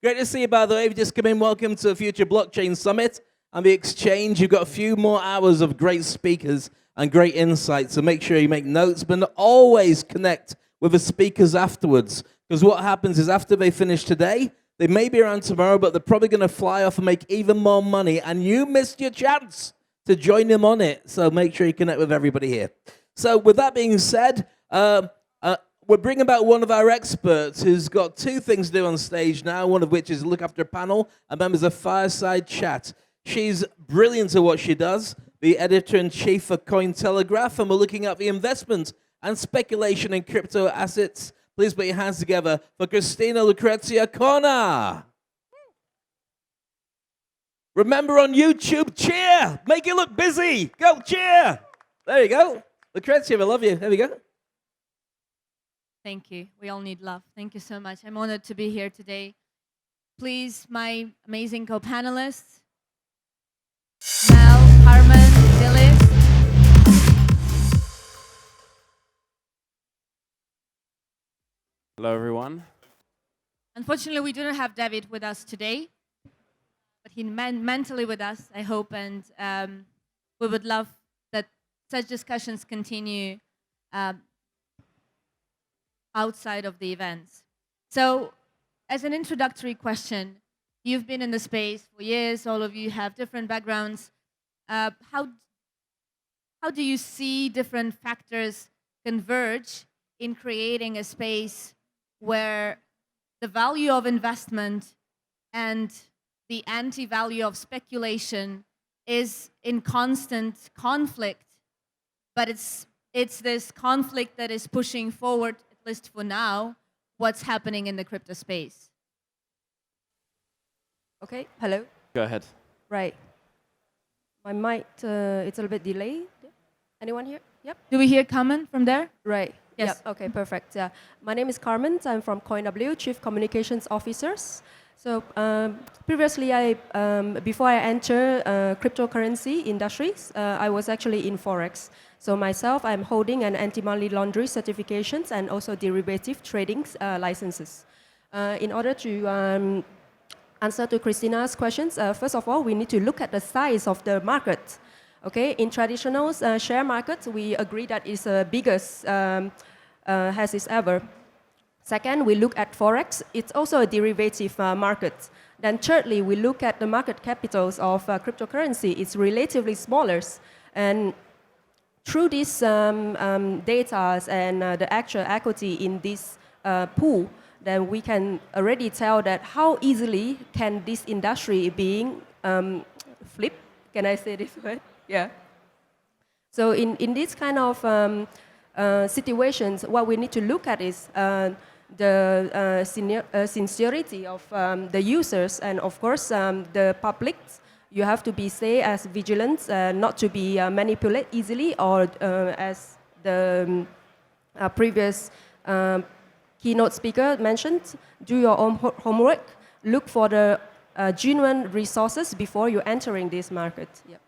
Great to see you, by the way. If you just come in, welcome to the Future Blockchain Summit and the Exchange. You've got a few more hours of great speakers and great insights, so make sure you make notes, but always connect with the speakers afterwards, because what happens is after they finish today, they may be around tomorrow, but they're probably going to fly off and make even more money, and you missed your chance to join them on it, so make sure you connect with everybody here. So with that being said, we're bringing about one of our experts who's got two things to do on stage now, one of which is look after a panel, and then there's a fireside chat. She's brilliant at what she does, the editor-in-chief for Cointelegraph, and we're looking at the investment and speculation in crypto assets. Please put your hands together for Kristina, Lucrezia, Cornér. Remember on YouTube, cheer! Make it look busy! Go, cheer! There you go. Lucrezia, I love you. There we go. Thank you. We all need love. Thank you so much. I'm honored to be here today. Please, my amazing co-panelists, Mel, Carmen, Dilys. Hello, everyone. Unfortunately, we do not have David with us today, but he's mentally with us, I hope, and we would love that such discussions continue outside of the events. So, as an introductory question, you've been in the space for years, all of you have different backgrounds. How do you see different factors converge in creating a space where the value of investment and the anti-value of speculation is in constant conflict, but it's this conflict that is pushing forward, at least for now, what's happening in the crypto space? Okay, hello. Go ahead. Right. My mic, it's a little bit delayed. Anyone here? Yep. Do we hear Carmen from there? Right. Yes. Yep. Okay, perfect. Yeah. My name is Carmen. I'm from CoinW, Chief Communications Officers. So previously, before I entered cryptocurrency industries, I was actually in Forex. So myself, I'm holding an anti-money laundering certifications and also derivative trading licenses. In order to answer to Kristina's questions, first of all, we need to look at the size of the market. Okay, in traditional share markets, we agree that it's the biggest as it's ever. Second, we look at Forex. It's also a derivative market. Then thirdly, we look at the market capitals of cryptocurrency. It's relatively smaller. And through these data and the actual equity in this pool, then we can already tell that how easily can this industry being flipped. Can I say this word? Yeah. So in this kind of situations, what we need to look at is the sincerity of the users and, of course, the public. You have to be, say, as vigilant, not to be manipulated easily, or as the previous keynote speaker mentioned, do your own homework, look for the genuine resources before you're entering this market. Yep.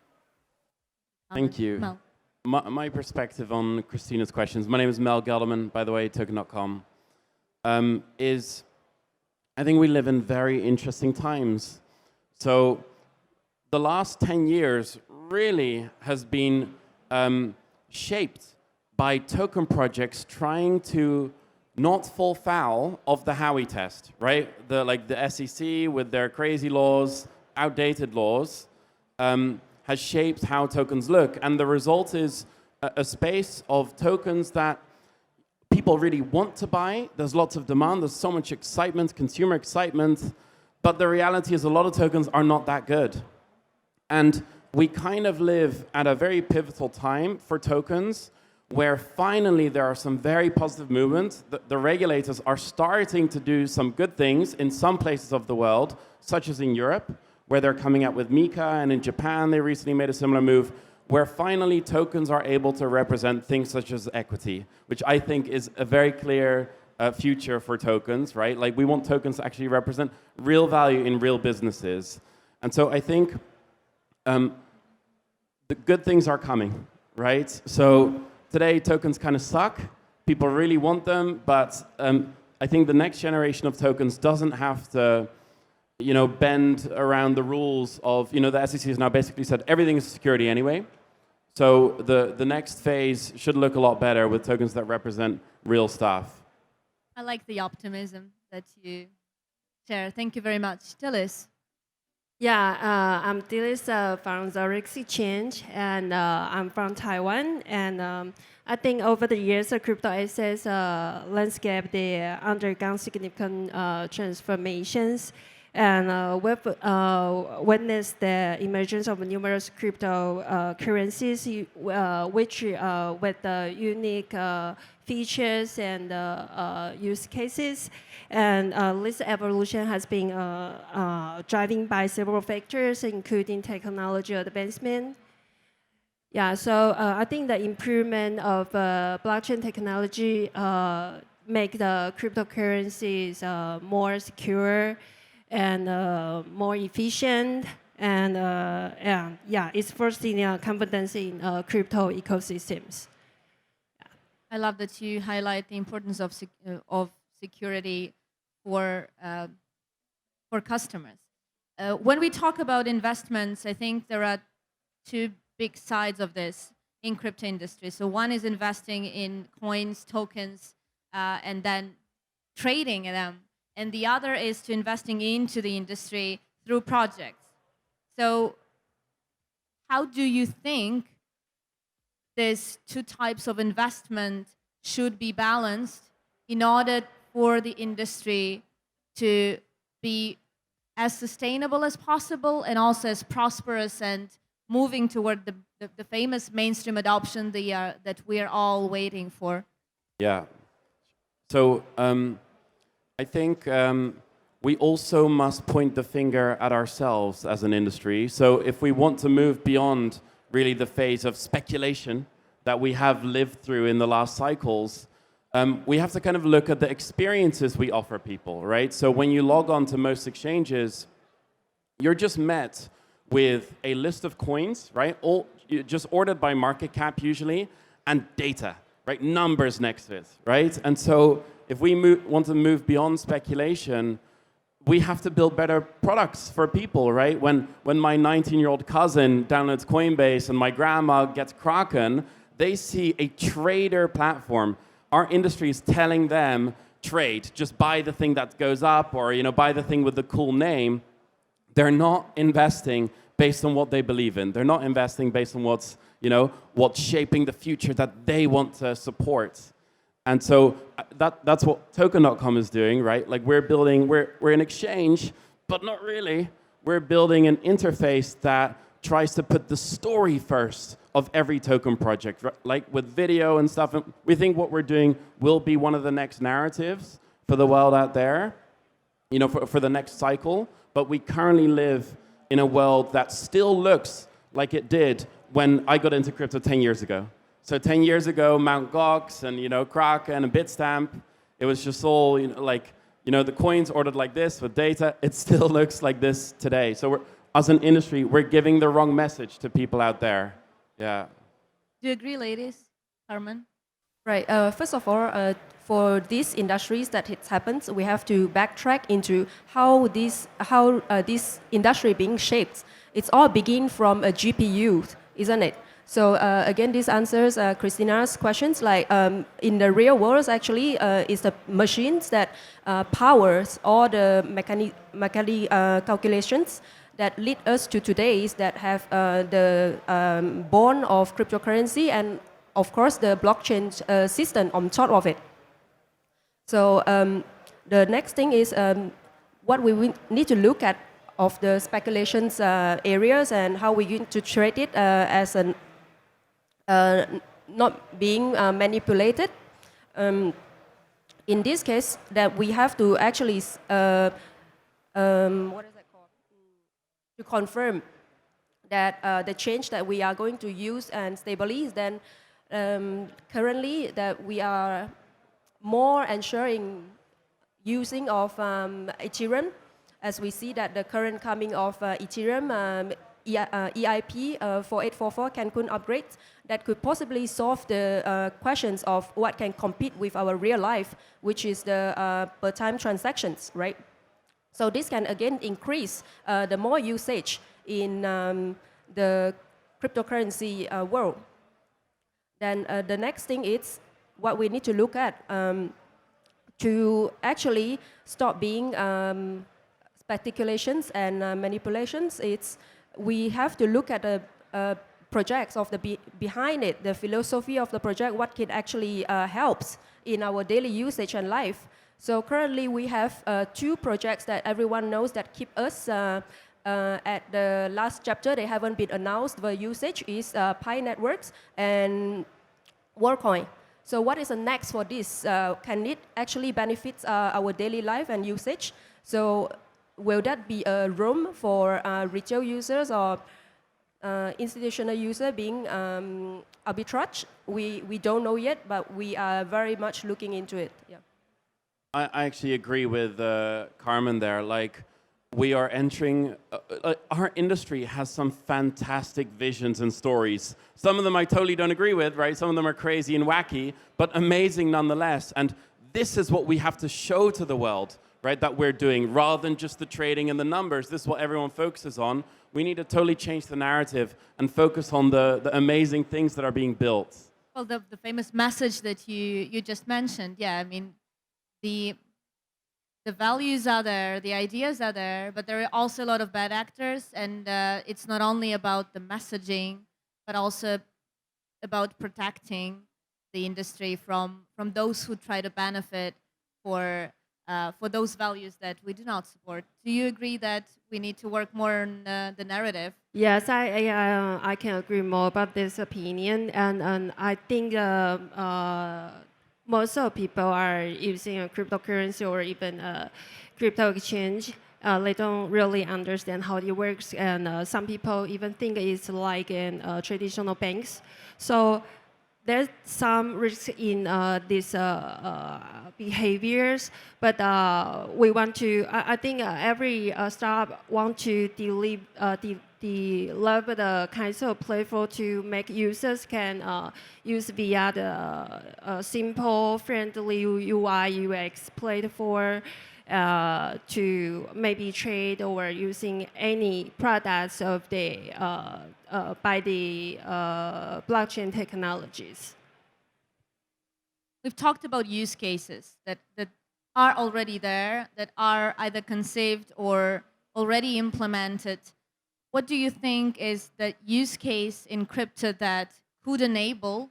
Thank you. Mel. My perspective on Kristina's questions, my name is Mel Gelderman, by the way, token.com, is I think we live in very interesting times. So the last 10 years really has been shaped by token projects trying to not fall foul of the Howey test, right? Like the SEC with their crazy laws, outdated laws, has shaped how tokens look. And the result is a space of tokens that people really want to buy. There's lots of demand. There's so much excitement, consumer excitement. But the reality is a lot of tokens are not that good. And we kind of live at a very pivotal time for tokens where finally there are some very positive movements. The regulators are starting to do some good things in some places of the world, such as in Europe, where they're coming out with Mika, and in Japan they recently made a similar move, where finally tokens are able to represent things such as equity, which I think is a very clear future for tokens, right? Like we want tokens to actually represent real value in real businesses. And so I think the good things are coming, right? So today tokens kind of suck. People really want them, but I think the next generation of tokens doesn't have to bend around the rules of, the SEC has now basically said everything is security anyway. So the next phase should look a lot better with tokens that represent real stuff. I like the optimism that you share. Thank you very much. Dilys. Yeah, I'm Dilys from ZORIXchange, and I'm from Taiwan. And I think over the years, the crypto assets landscape, they undergone significant transformations. And we've witnessed the emergence of numerous crypto currencies, which with unique features and use cases. And this evolution has been driven by several factors, including technology advancement. Yeah, so I think the improvement of blockchain technology make the cryptocurrencies more secure and more efficient, and it's fostering confidence in crypto ecosystems. I love that you highlight the importance of security for customers. When we talk about investments, I think there are two big sides of this in crypto industry. So one is investing in coins, tokens, and then trading them. And the other is to investing into the industry through projects. So how do you think these two types of investment should be balanced in order for the industry to be as sustainable as possible and also as prosperous and moving toward the famous mainstream adoption that we are all waiting for? Yeah. So I think we also must point the finger at ourselves as an industry. So if we want to move beyond really the phase of speculation that we have lived through in the last cycles, we have to kind of look at the experiences we offer people, right? So when you log on to most exchanges, you're just met with a list of coins, right? All just ordered by market cap usually, and data, right? Numbers next to it, right? And so if we want to move beyond speculation, we have to build better products for people, right? When my 19-year-old cousin downloads Coinbase and my grandma gets Kraken, they see a trader platform. Our industry is telling them, trade, just buy the thing that goes up, or buy the thing with the cool name. They're not investing based on what they believe in. They're not investing based on what's shaping the future that they want to support. And so that's what token.com is doing, right? Like we're an exchange, but not really. We're building an interface that tries to put the story first of every token project, right? Like with video and stuff. And we think what we're doing will be one of the next narratives for the world out there, for the next cycle. But we currently live in a world that still looks like it did when I got into crypto 10 years ago. So 10 years ago, Mt. Gox and Kraken and Bitstamp, it was just all the coins ordered like this with data. It still looks like this today. So as an industry, we're giving the wrong message to people out there. Yeah. Do you agree, ladies? Carmen? Right. First of all, for these industries that it happens, we have to backtrack into how this industry being shaped. It's all begin from a GPU, isn't it? So again, this answers Kristina's questions. Like in the real world, actually, it's the machines that powers all the mechanical calculations that lead us to today's that have the born of cryptocurrency and of course the blockchain system on top of it. So the next thing is what we need to look at of the speculations areas and how we need to trade it as an not being manipulated. In this case, that we have to actually what is that called? To confirm that the change that we are going to use and stabilize, then currently that we are more ensuring using of Ethereum, as we see that the current coming of Ethereum EIP 4844 Cancun upgrade that could possibly solve the questions of what can compete with our real life, which is the per time transactions, right? So this can again increase the more usage in the cryptocurrency world. Then the next thing is what we need to look at to actually stop being speculations and manipulations. It's we have to look at the projects of the behind it, the philosophy of the project, what it actually helps in our daily usage and life. So currently we have 2 projects that everyone knows that keep us at the last chapter. They haven't been announced. The usage is Pi Networks and WorldCoin. So what is the next for this? Can it actually benefit our daily life and usage? So will that be a room for retail users or institutional user being arbitrage? We don't know yet, but we are very much looking into it. Yeah. I actually agree with Carmen there. Like, we are entering, our industry has some fantastic visions and stories. Some of them I totally don't agree with, right? Some of them are crazy and wacky, but amazing nonetheless. And this is what we have to show to the world, right, that we're doing, rather than just the trading and the numbers. This is what everyone focuses on. We need to totally change the narrative and focus on the amazing things that are being built. Well, the famous message that you just mentioned, yeah, I mean, the values are there, the ideas are there, but there are also a lot of bad actors, and it's not only about the messaging, but also about protecting the industry from those who try to benefit for those values that we do not support. Do you agree that we need to work more on the narrative? Yes, I can agree more about this opinion, and I think most of people are using a cryptocurrency or even a crypto exchange. They don't really understand how it works, and some people even think it's like in traditional banks. So there's some risk in these behaviors, but we want to. I think every startup want to develop the kinds of platform to make users can use via the simple, friendly UI UX platform to maybe trade or using any products of the by the blockchain technologies. We've talked about use cases that are already there, that are either conceived or already implemented. What do you think is the use case in crypto that could enable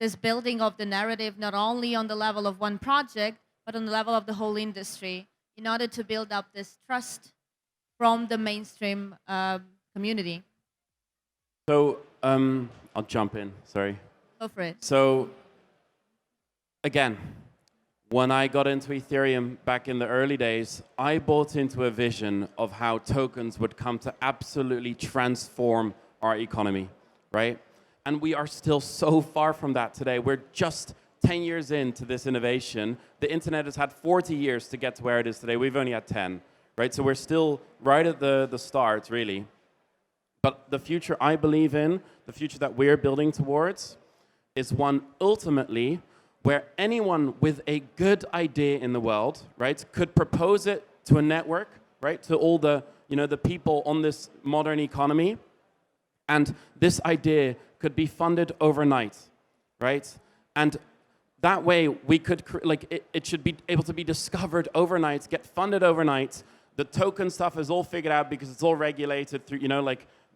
this building of the narrative, not only on the level of one project, but on the level of the whole industry, in order to build up this trust from the mainstream community? So I'll jump in, sorry. Go for it. So again, when I got into Ethereum back in the early days, I bought into a vision of how tokens would come to absolutely transform our economy, right? And we are still so far from that today. We're just 10 years into this innovation. The internet has had 40 years to get to where it is today. We've only had 10, right? So we're still right at the start, really. But the future I believe in, the future that we're building towards, is one ultimately where anyone with a good idea in the world, right, could propose it to a network, right, to all the, the people on this modern economy, and this idea could be funded overnight, right? And that way we could, it should be able to be discovered overnight, get funded overnight. The token stuff is all figured out because it's all regulated through,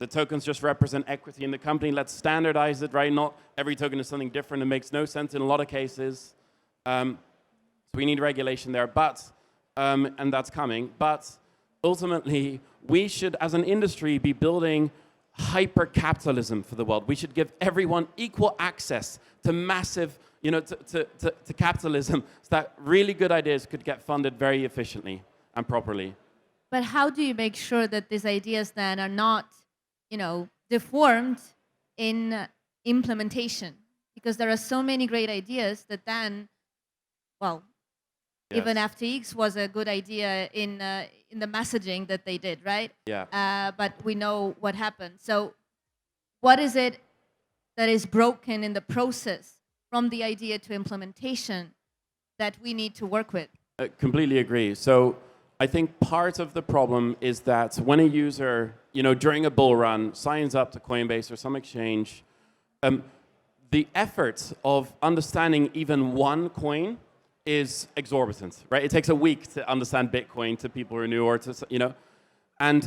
the tokens just represent equity in the company. Let's standardize it, right? Not every token is something different. It makes no sense in a lot of cases. So we need regulation there, and that's coming. But ultimately, we should, as an industry, be building hyper-capitalism for the world. We should give everyone equal access to massive, to capitalism, so that really good ideas could get funded very efficiently and properly. But how do you make sure that these ideas then are not deformed in implementation? Because there are so many great ideas that then, well, yes. Even FTX was a good idea in the messaging that they did, right? Yeah. But we know what happened. So what is it that is broken in the process from the idea to implementation that we need to work with? I completely agree. So I think part of the problem is that when a user, during a bull run, signs up to Coinbase or some exchange, the effort of understanding even one coin is exorbitant, right? It takes a week to understand Bitcoin to people who are new, or and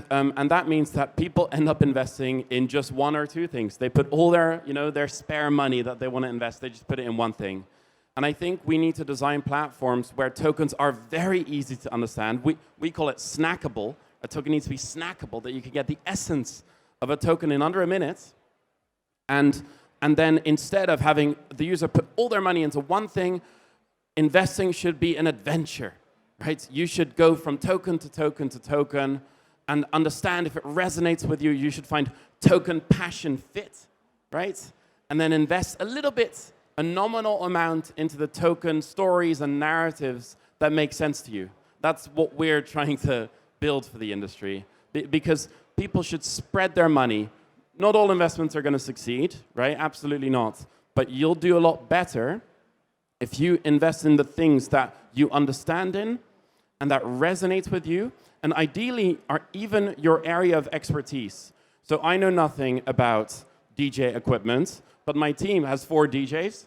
that means that people end up investing in just one or two things. They put all their, their spare money that they want to invest, they just put it in one thing. And I think we need to design platforms where tokens are very easy to understand. We call it snackable. A token needs to be snackable, that you can get the essence of a token in under a minute. And then instead of having the user put all their money into one thing, investing should be an adventure, right? You should go from token to token to token and understand if it resonates with you. You should find token passion fit, right? And then invest a little bit, a nominal amount, into the token stories and narratives that make sense to you. That's what we're trying to build for the industry, because people should spread their money. Not all investments are going to succeed, right? Absolutely not. But you'll do a lot better if you invest in the things that you understand in and that resonates with you, and ideally are even your area of expertise. So I know nothing about DJ equipment, but my team has 4 DJs,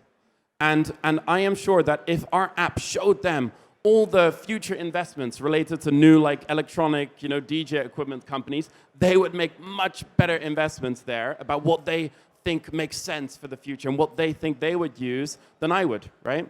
and I am sure that if our app showed them all the future investments related to new electronic, DJ equipment companies, they would make much better investments there about what they think makes sense for the future and what they think they would use than I would, right?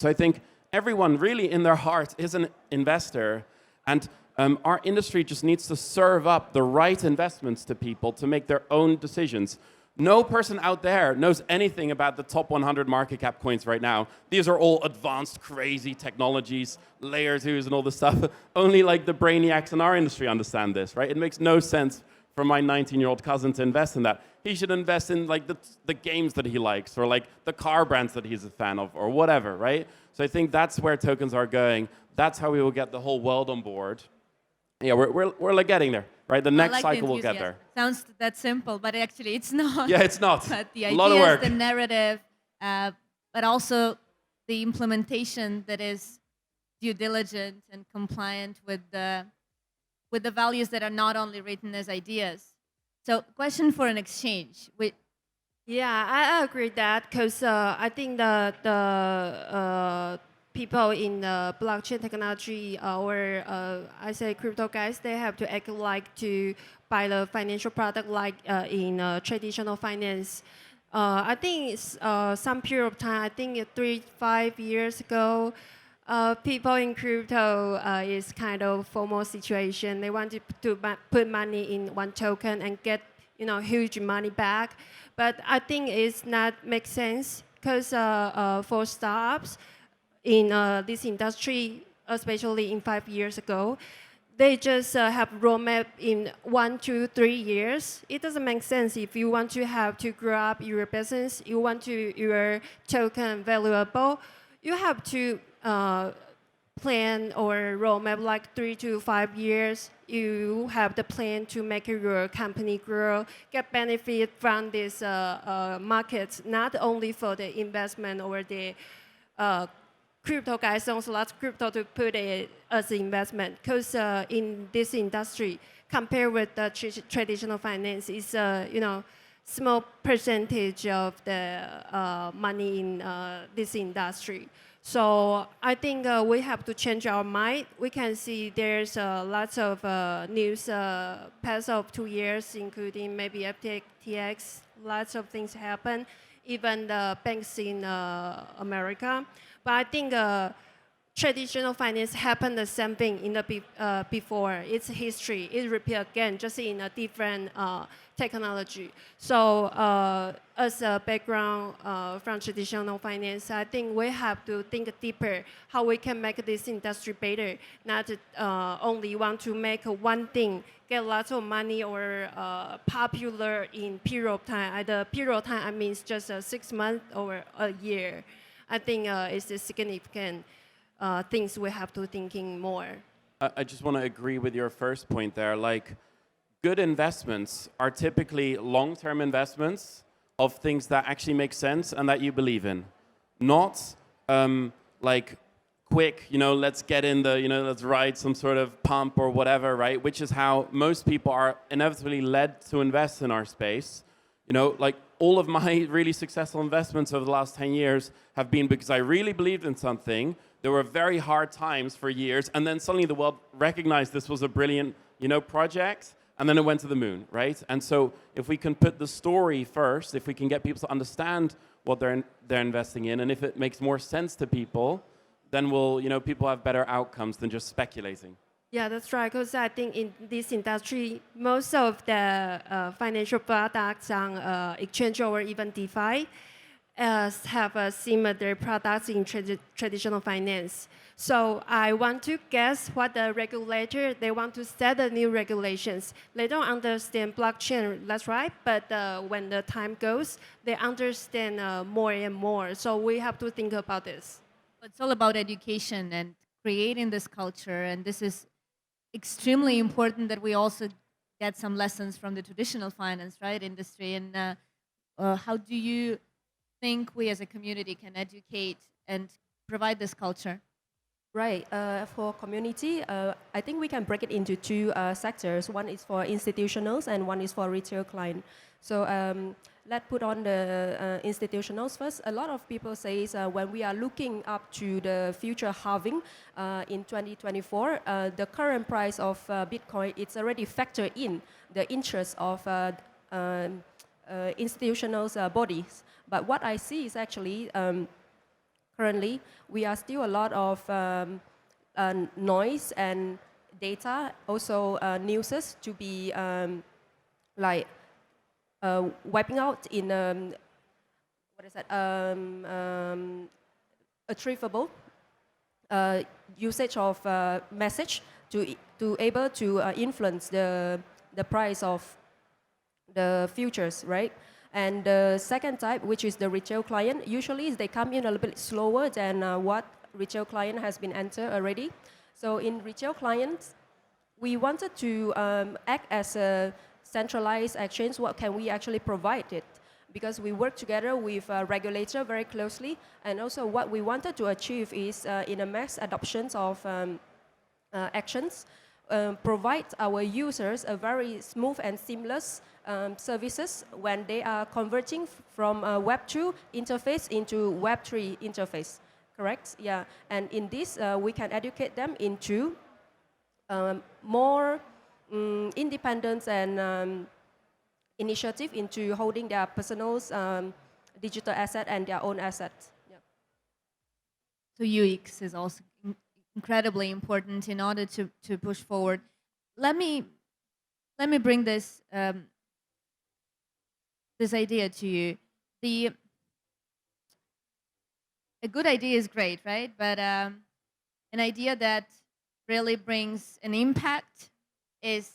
So I think everyone really in their heart is an investor, and our industry just needs to serve up the right investments to people to make their own decisions. No person out there knows anything about the top 100 market cap coins right now. These are all advanced, crazy technologies, layer 2s and all this stuff. Only the brainiacs in our industry understand this, right? It makes no sense for my 19-year-old cousin to invest in that. He should invest in the games that he likes, or the car brands that he's a fan of, or whatever, right? So I think that's where tokens are going. That's how we will get the whole world on board. Yeah, we're getting there, right? The next cycle will get there. Sounds that simple, but actually it's not. Yeah, it's not. But the a lot of ideas, work. the narrative, but also the implementation that is due diligent and compliant with the values that are not only written as ideas. So, question for an exchange. Yeah, I agree that, because I think the people in the blockchain technology, or I say crypto guys, they have to act to buy the financial product in traditional finance. I think it's some period of time, I think 3-5 years ago, people in crypto is kind of FOMO situation. They want to put money in one token and get huge money back. But I think it's not make sense, because for startups in this industry, especially in 5 years ago, they just have roadmap in 1, 2, 3 years. It doesn't make sense if you want to grow up your business, you want your token valuable, you have to plan or roadmap 3 to 5 years. You have the plan to make your company grow, get benefit from this market, not only for the investment or the crypto guys owns lots of crypto to put it as an investment. Because in this industry, compared with the traditional finance, it's small percentage of the money in this industry. So I think we have to change our mind. We can see there's lots of news past of 2 years, including maybe FTX, lots of things happen, even the banks in America. But I think traditional finance happened the same thing in the before. It's history. It repeats again, just in a different technology. So as a background from traditional finance, I think we have to think deeper how we can make this industry better, not only want to make one thing, get lots of money or popular in period of time. The period of time, I mean, it's just 6 months or a year. I think it's a significant things we have to thinking more. I just want to agree with your first point there. Good investments are typically long-term investments of things that actually make sense and that you believe in. Not quick, let's get in the, let's ride some sort of pump or whatever, right? Which is how most people are inevitably led to invest in our space. Like all of my really successful investments over the last 10 years have been because I really believed in something. There were very hard times for years, and then suddenly the world recognized this was a brilliant, project, and then it went to the moon, right? And so if we can put the story first, if we can get people to understand what they're investing in, and if it makes more sense to people, then people have better outcomes than just speculating. Yeah, that's right. Because I think in this industry, most of the financial products on exchange or even DeFi have similar products in traditional finance. So I want to guess what the regulator, they want to set the new regulations. They don't understand blockchain, that's right, but when the time goes, they understand more and more. So we have to think about this. It's all about education and creating this culture, and this is extremely important that we also get some lessons from the traditional finance, right, industry. And how do you think we as a community can educate and provide this culture? Right. For community, I think we can break it into two sectors. One is for institutionals and one is for retail client. So let's put on the institutionals first. A lot of people say when we are looking up to the future halving in 2024, the current price of Bitcoin, it's already factored in the interest of institutional bodies. But what I see is actually currently we are still a lot of noise and data, also newses to be wiping out in achievable usage of message to able to influence the price of the futures, right? And the second type, which is the retail client, usually they come in a little bit slower than what retail client has been entered already. So in retail clients, we wanted to act as a centralized exchange. What can we actually provide it? Because we work together with a regulator very closely, and also what we wanted to achieve is in a mass adoption of actions, provide our users a very smooth and seamless services when they are converting from a Web 2 interface into Web 3 interface, correct? Yeah, and in this we can educate them into more independence and initiative into holding their personal digital asset and their own assets. Yeah. So UX is also incredibly important in order to push forward. Let me bring this this idea to you. A good idea is great, right? But an idea that really brings an impact is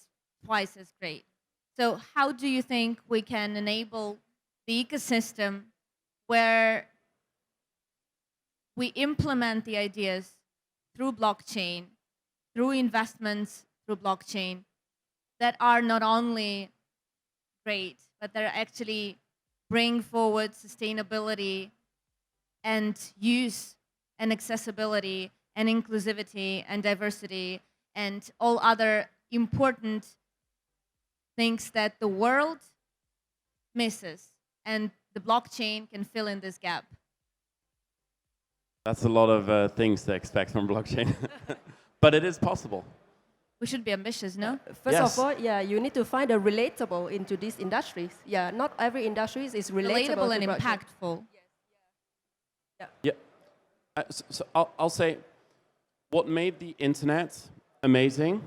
twice as great. So how do you think we can enable the ecosystem where we implement the ideas through blockchain, through investments through blockchain, that are not only great, but that actually bring forward sustainability and use and accessibility and inclusivity and diversity and all other important things that the world misses, and the blockchain can fill in this gap? That's a lot of things to expect from blockchain, but it is possible. We should be ambitious, no? First Yes. of all, yeah, you need to find a relatable into these industries. Yeah, not every industry is relatable and to blockchain. impactful. Yeah. So I'll say what made the internet amazing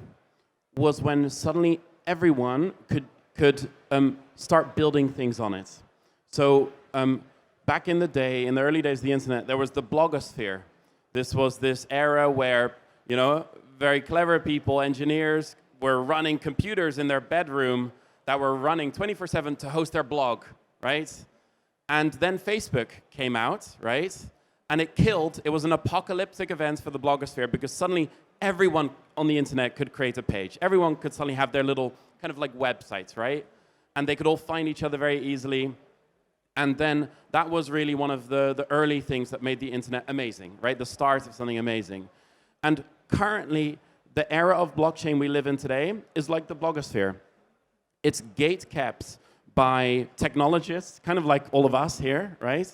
was when suddenly everyone could start building things on it. So back in the day, in the early days of the internet, there was the blogosphere. This was this era where, very clever people, engineers, were running computers in their bedroom that were running 24/7 to host their blog, right? And then Facebook came out, right? And it was an apocalyptic event for the blogosphere because suddenly everyone on the internet could create a page. Everyone could suddenly have their little kind of like websites, right? And they could all find each other very easily. And then that was really one of the early things that made the internet amazing, right? The start of something amazing. And currently, the era of blockchain we live in today is like the blogosphere. It's gate-kept by technologists, kind of like all of us here, right?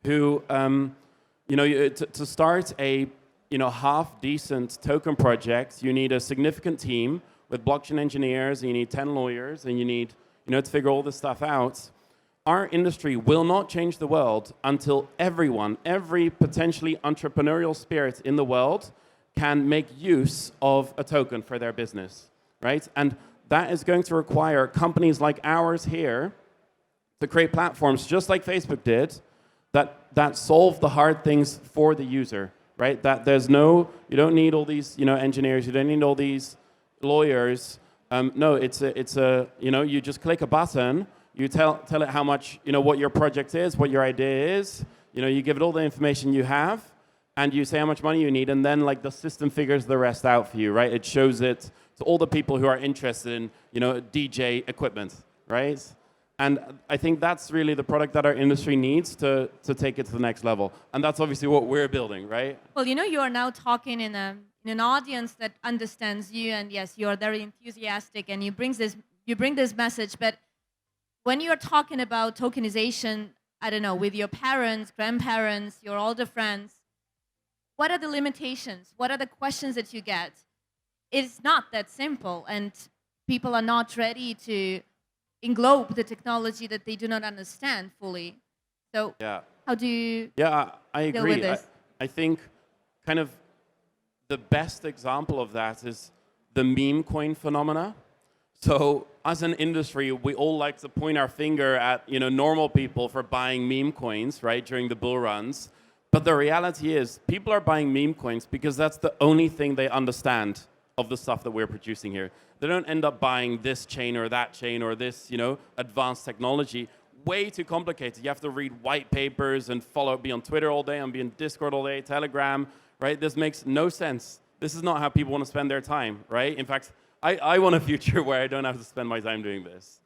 Who, to start a half-decent token project, you need a significant team with blockchain engineers, and you need 10 lawyers, and you need, to figure all this stuff out. Our industry will not change the world until everyone, every potentially entrepreneurial spirit in the world can make use of a token for their business, right? And that is going to require companies like ours here to create platforms just like Facebook did that solve the hard things for the user, right? That you don't need all these, engineers, you don't need all these lawyers. No, you just click a button, you tell it how much, what your project is, what your idea is, you give it all the information you have, and you say how much money you need, and then like the system figures the rest out for you, right? It shows it to all the people who are interested in, DJ equipment, right? And I think that's really the product that our industry needs to take it to the next level. And that's obviously what we're building, right? Well, you are now talking in an audience that understands you, and yes, you are very enthusiastic, and you bring this message. But when you are talking about tokenization, I don't know, with your parents, grandparents, your older friends, what are the limitations? What are the questions that you get? It's not that simple, and people are not ready to englobe the technology that they do not understand fully. So how do you I agree. deal with this? I think kind of the best example of that is the meme coin phenomena. So as an industry, we all like to point our finger at normal people for buying meme coins, right, during the bull runs. But the reality is people are buying meme coins because that's the only thing they understand of the stuff that we're producing here. They don't end up buying this chain or that chain or this, advanced technology. Way too complicated. You have to read white papers and be on Twitter all day and be in Discord all day, Telegram, right? This makes no sense. This is not how people want to spend their time, right? In fact, I want a future where I don't have to spend my time doing this.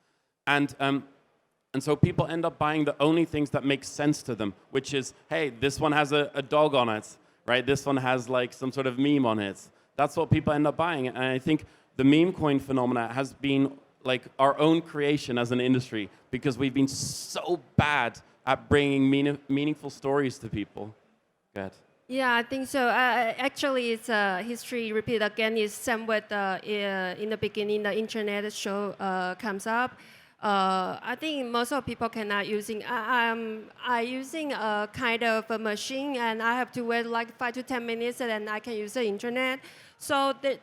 And so people end up buying the only things that make sense to them, which is, hey, this one has a dog on it, right? This one has like some sort of meme on it. That's what people end up buying. And I think the meme coin phenomena has been like our own creation as an industry because we've been so bad at bringing meaningful stories to people. Good. Yeah, I think so. Actually, it's history repeat again. Is somewhat in the beginning, the internet show comes up. I think most of people cannot using. I using a kind of a machine, and I have to wait like 5 to 10 minutes, and then I can use the internet. So the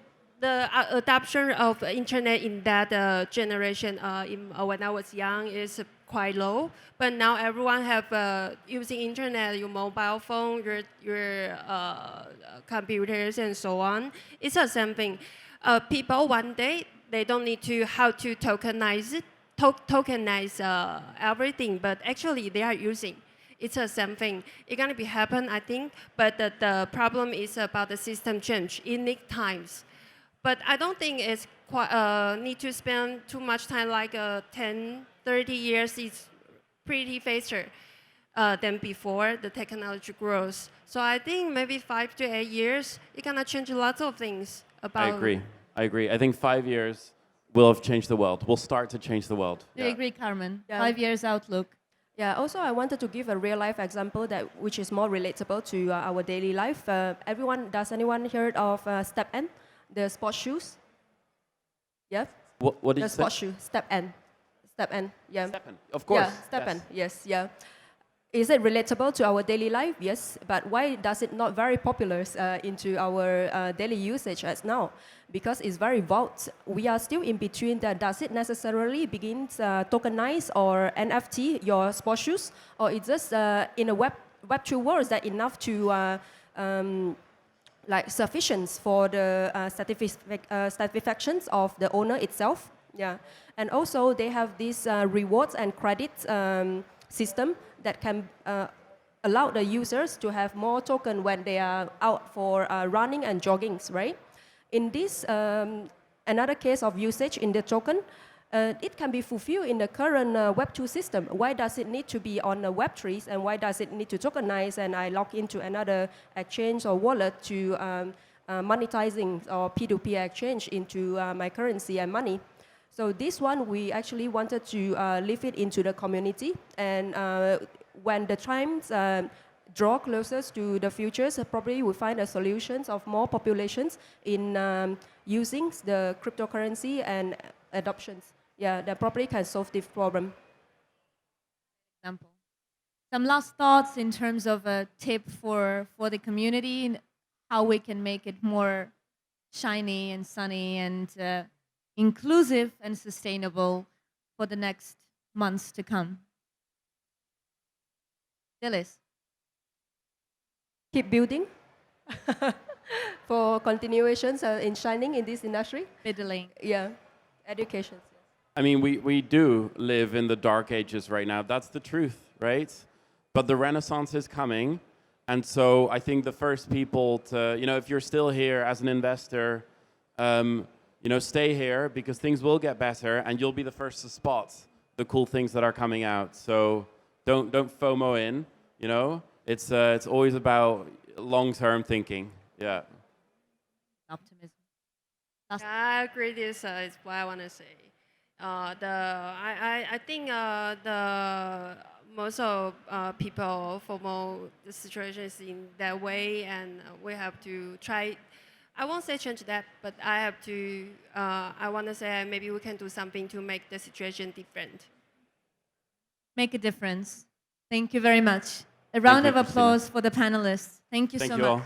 adoption of internet in that generation, when I was young, is quite low. But now everyone have using internet, your mobile phone, your computers, and so on. It's the same thing. People one day they don't need to how to tokenize it. Tokenize everything, but actually they are using. It's the same thing. It's gonna be happen, I think, but the problem is about the system change. It needs times, but I don't think it's quite, need to spend too much time, like 10, 30 years. It's pretty faster than before the technology grows. So I think maybe 5 to 8 years, it's gonna change lots of things about. I agree. I think 5 years will have changed the world. We'll start to change the world. Do you agree, Carmen? Yeah. 5 years outlook. Yeah, also I wanted to give a real life example which is more relatable to our daily life. Does anyone heard of Step N, the sports shoes? Yeah? What did the you say? sports shoe, Step N, yeah. Step N, of course. Yeah, Step N, yes, yeah. Is it relatable to our daily life? Yes, but why does it not very popular into our daily usage as now? Because it's very vague. We are still in between that. Does it necessarily begin tokenize or NFT your sports shoes? Or it's just in a Web2 world that enough to like sufficient for the satisfactions of the owner itself? Yeah, and also they have this rewards and credits system that can allow the users to have more token when they are out for running and jogging, right? In this, another case of usage in the token, it can be fulfilled in the current Web2 system. Why does it need to be on the Web3s, and why does it need to tokenize and I log into another exchange or wallet to monetizing or P2P exchange into my currency and money? So this one, we actually wanted to leave it into the community, and when the times draw closer to the futures, probably we'll find a solutions of more populations in using the cryptocurrency and adoptions. Yeah, that probably can solve this problem. Example. Some last thoughts in terms of a tip for the community and how we can make it more shiny and sunny and inclusive and sustainable for the next months to come. Dilys. Keep building for continuations in shining in this industry. Fiddling. Yeah, education. I mean, we do live in the dark ages right now. That's the truth, right? But the Renaissance is coming. And so I think the first people to, if you're still here as an investor, stay here because things will get better and you'll be the first to spot the cool things that are coming out. So don't FOMO in, It's always about long-term thinking. Yeah. Optimism. I agree. This is what I want to say. I think the most of people FOMO the situations in that way, and we have to try. I won't say change that, but I have to. I want to say maybe we can do something to make the situation different. Make a difference. Thank you very much. A round of applause for the panelists. Thank you so much. Thank you all.